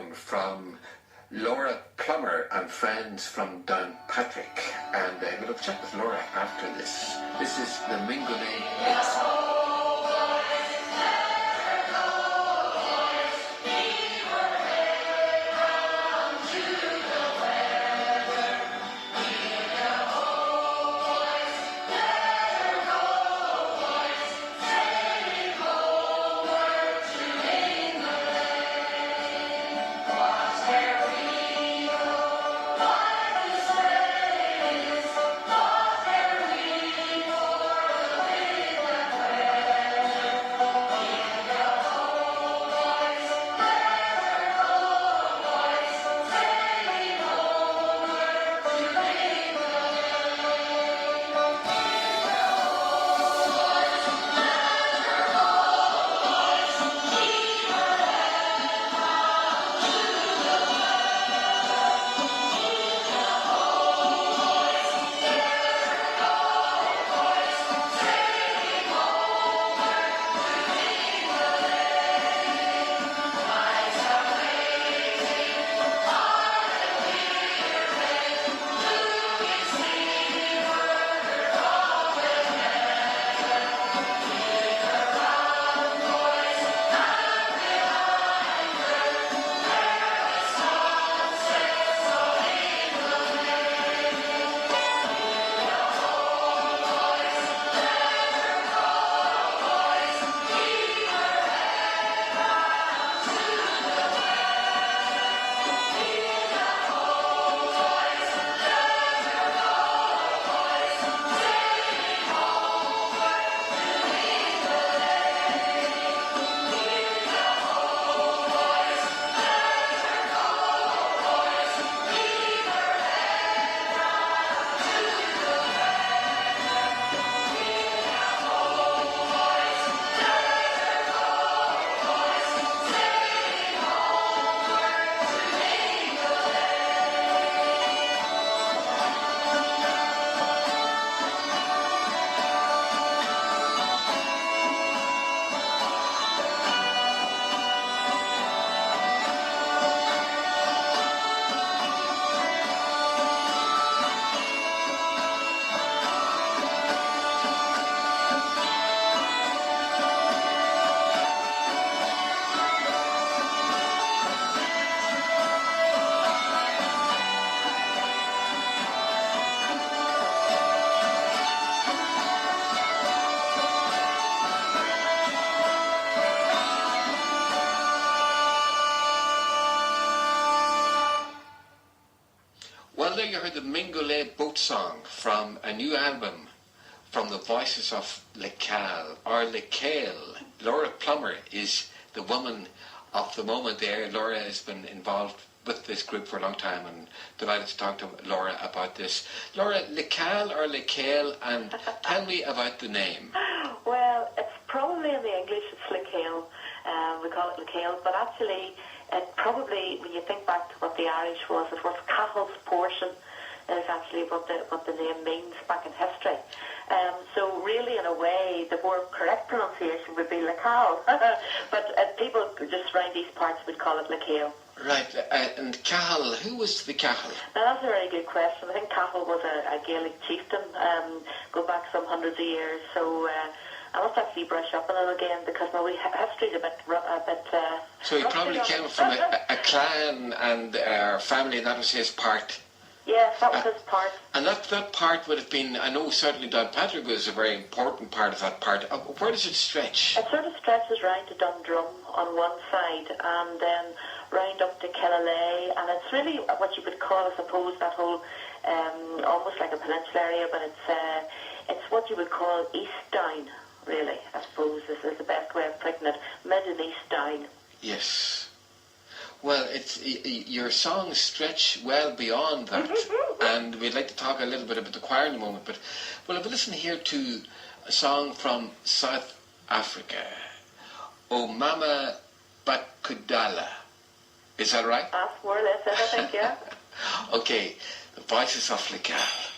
song from Laura Plummer and friends from Downpatrick, and we'll have a chat with Laura after this. This is the Mingulay Hits. Well, there you heard the Mingulay boat song from a new album from the Voices of Lecale, or Lecale. Laura Plummer is the woman of the moment there. Laura has been involved with this group for a long time, and delighted to talk to Laura about this. Laura, Lecale or Lecale, and tell me about the name. Well, it's probably in the English it's Lecale. We call it Lecale, but actually it probably, when you think back to what the Irish was, it was Cahill's portion is actually what the name means back in history. So really, in a way, the more correct pronunciation would be Lecale. But people just around these parts would call it Lecale. Right, and Cahill, who was the Cahill? Now, that's a very good question. I think Cahill was a Gaelic chieftain, go back some hundreds of years. So I must actually brush up a little again, because my history's a bit. So he probably came from a clan and family, and that was his part. Yes, that was his part. And that part would have been, I know certainly Downpatrick was a very important part of that part. Where does it stretch? It sort of stretches round to Dundrum on one side, and then round up to Killalay, and it's really what you would call, I suppose, that whole, almost like a peninsula area, but it's what you would call East Down, really, I suppose, is the best way of putting it. Mid and East Down. Yes. Well, your songs stretch well beyond that, and we'd like to talk a little bit about the choir in a moment, but we'll have a listen here to a song from South Africa, O Mama Bakudala. Is that right? That's more or less it, I think, yeah. Okay, the Voices of Lecale.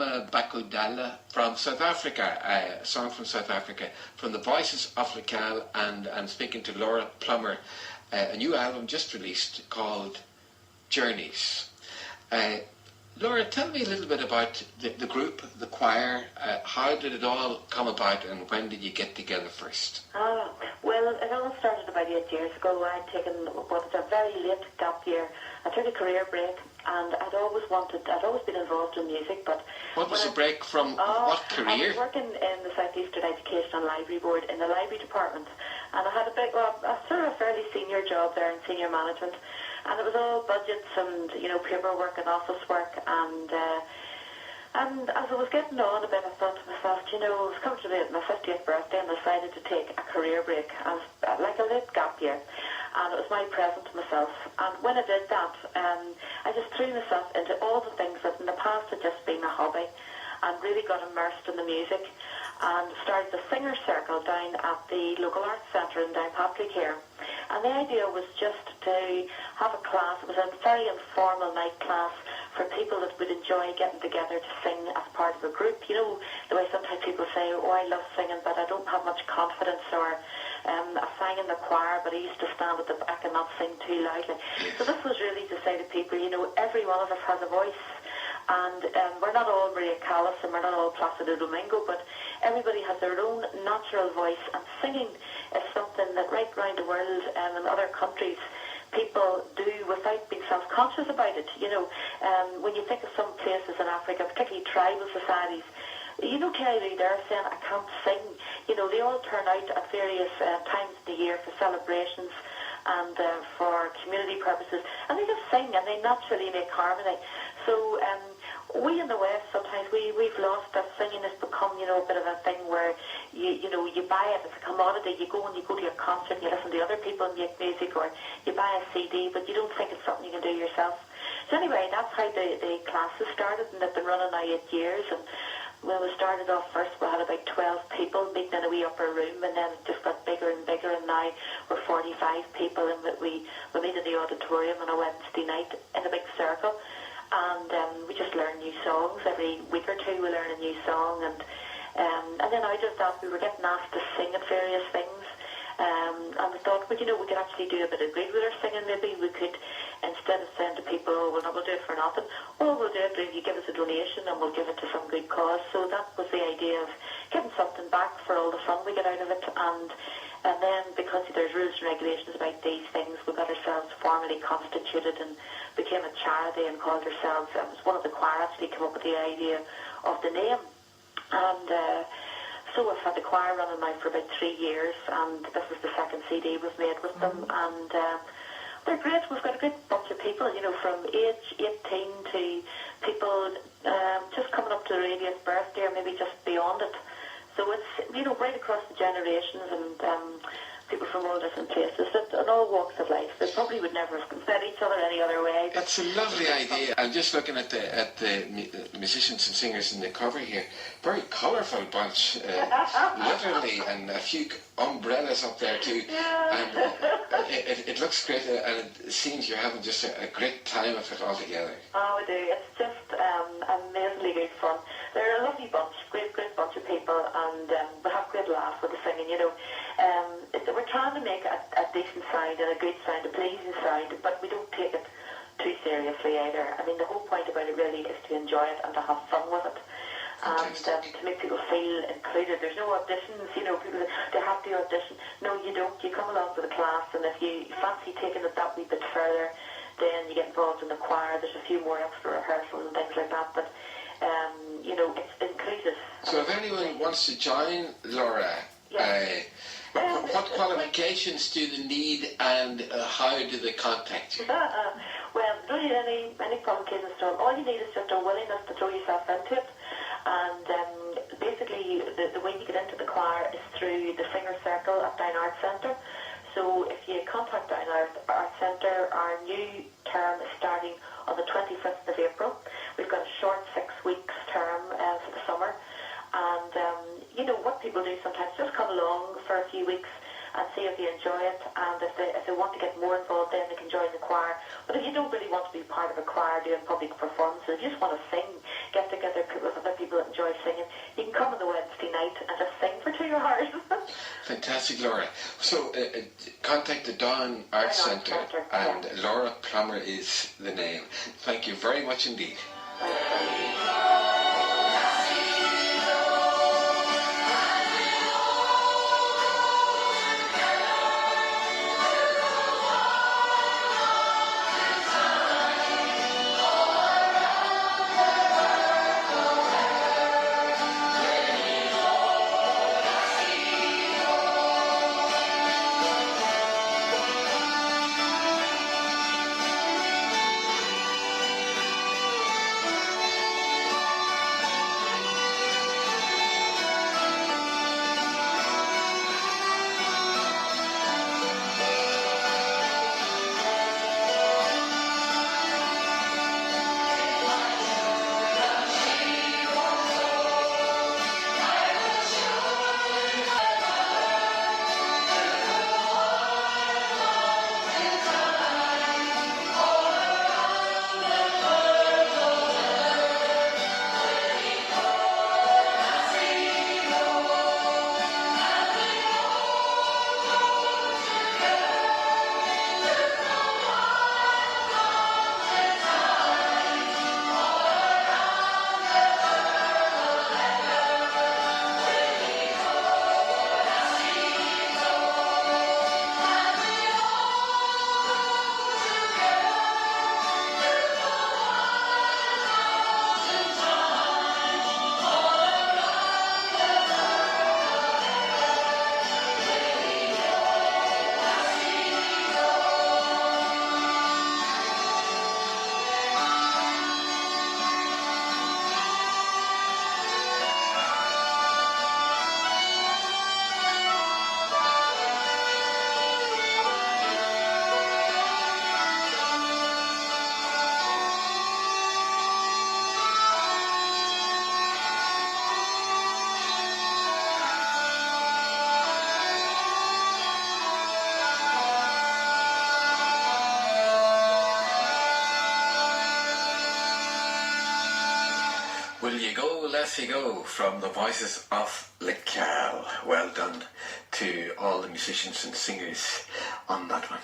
Mama Bakudala from South Africa, a song from South Africa, from the Voices of Lecale, and I'm speaking to Laura Plummer, a new album just released called Journeys. Laura, tell me a little bit about the group, the choir. How did it all come about, and when did you get together first? Well, it all started about 8 years ago. I'd taken what was a very late gap year. I took a career break, and I'd always been involved in music, but... What was the break from? What career? I was working in the South Eastern Education and Library Board in the library department, and I had a sort of a fairly senior job there in senior management, and it was all budgets and, paperwork and office work, and as I was getting on a bit, I thought to myself, I was coming to my 50th birthday and decided to take a career break, like a late gap year. And it was my present to myself. And when I did that, I just threw myself into all the things that in the past had just been a hobby, and really got immersed in the music, and started the singer circle down at the local arts centre in Downpatrick here. And the idea was just to have a class. It was a very informal night class for people that would enjoy getting together to sing as part of a group. The way sometimes people say, I love singing, but I don't have much confidence, or I sang in the choir, but I used to stand at the back and not sing too loudly. So this was really to say to people, every one of us has a voice, and we're not all Maria Callas and we're not all Placido Domingo, but everybody has their own natural voice, and singing is something that right around the world in other countries people do without being self-conscious about it. When you think of some places in Africa, particularly tribal societies, Kerry, they're saying, I can't sing. They all turn out at various times of the year for celebrations and for community purposes, and they just sing, and they naturally make harmony. So we in the West, sometimes we've lost that. Singing has become, a bit of a thing where you buy it, it's a commodity. You go to a concert, you listen to other people make music, or you buy a CD, but you don't think it's something you can do yourself. So anyway, that's how the classes started, and they've been running now 8 years. And when we started off first, we had about 12 people meeting in a wee upper room, and then it just got bigger and bigger, and now we're 45 people, and we meet in the auditorium on a Wednesday night in a big circle, and we just learn new songs. Every week or two we learn a new song, and then out of that we were getting asked to sing at various things, and we thought, we could actually do a bit of good with our singing. Maybe we could, instead of saying to people, we'll do it for nothing, we'll do it if you give us a donation, and we'll give it to some good cause. So that was the idea of getting something back for all the fun we get out of it, and then because there's rules and regulations about these things, we got ourselves formally constituted and became a charity and called ourselves, it was one of the choir actually came up with the idea of the name, and so we've had the choir running now for about 3 years, and this is the second CD we've made with them, and they're great. We've got a good bunch of people, from age 18 to people just coming up to their 80th birthday, or maybe just beyond it. So it's, right across the generations, and people from all different places, and all walks of life. They probably would never have met each other any other way. It's a lovely idea. I'm just looking at the musicians and singers in the cover here. Very colourful bunch, literally, and a few umbrellas up there too. Yeah. And it looks great, and it seems you're having just a great time of it all together. Oh, we do. It's just amazingly good fun. They're a lovely bunch, great bunch of people, and we have great laughs with the singing, we're trying to make a decent sound and a good sound, a pleasing sound, but we don't take it too seriously either. I mean, the whole point about it really is to enjoy it and to have fun with it. Fantastic. And to make people feel included. There's no auditions, people, they have to audition. No, you don't. You come along to the class, and if you fancy taking it that wee bit further, then you get involved in the choir. There's a few more extra rehearsals and things like that, but it's inclusive. So if anyone wants to join, Laura, yes. What qualifications do they need, and how do they contact you? Well, you don't need any qualifications at all. All you need is just a willingness to throw yourself into it. And basically, the way you get into the choir is through the Singer Circle at Down Arts Centre. So if you contact Down Arts Centre, our new term is starting on the 25th of April. We've got a short 6 weeks term for the summer. And, what people do sometimes, just come along for a few weeks, and see if they enjoy it, and if they want to get more involved, then they can join the choir. But if you don't really want to be part of a choir doing public performances, you just want to sing, get together with other people that enjoy singing, you can come on the Wednesday night and just sing for 2 hours. Fantastic, Laura. So contact the Dawn Arts Centre, and Laura Plummer is the name. Thank you very much indeed. Will you go, lassie, go, from the Voices of Lecale. Well done to all the musicians and singers on that one.